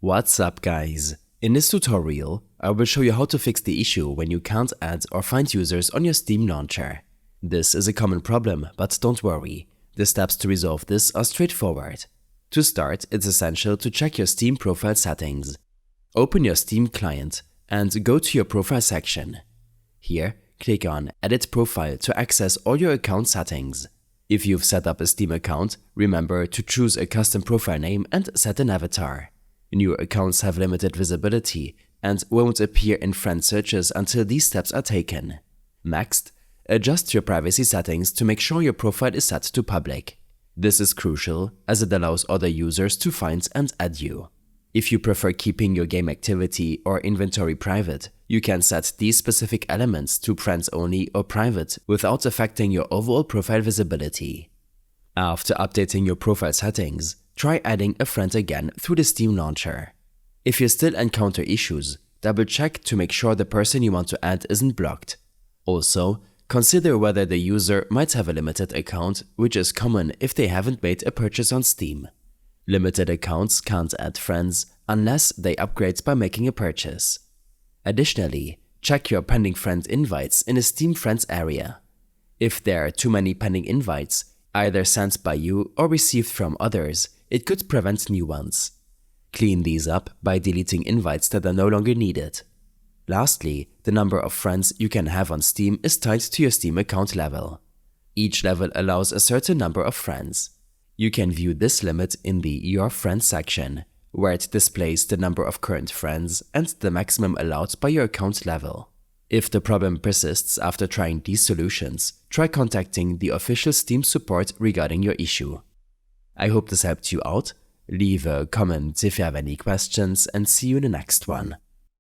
What's up guys? In this tutorial, I will show you how to fix the issue when you can't add or find users on your Steam launcher. This is a common problem, but don't worry. The steps to resolve this are straightforward. To start, it's essential to check your Steam profile settings. Open your Steam client and go to your profile section. Here, click on Edit Profile to access all your account settings. If you've set up a Steam account, remember to choose a custom profile name and set an avatar. New accounts have limited visibility and won't appear in friend searches until these steps are taken. Next, adjust your privacy settings to make sure your profile is set to public. This is crucial as it allows other users to find and add you. If you prefer keeping your game activity or inventory private, you can set these specific elements to friends only or private without affecting your overall profile visibility. After updating your profile settings, try adding a friend again through the Steam launcher. If you still encounter issues, double check to make sure the person you want to add isn't blocked. Also, consider whether the user might have a limited account, which is common if they haven't made a purchase on Steam. Limited accounts can't add friends unless they upgrade by making a purchase. Additionally, check your pending friend invites in the Steam Friends area. If there are too many pending invites, either sent by you or received from others, it could prevent new ones. Clean these up by deleting invites that are no longer needed. Lastly, the number of friends you can have on Steam is tied to your Steam account level. Each level allows a certain number of friends. You can view this limit in the Your Friends section, where it displays the number of current friends and the maximum allowed by your account level. If the problem persists after trying these solutions, try contacting the official Steam support regarding your issue. I hope this helped you out. Leave a comment if you have any questions and see you in the next one.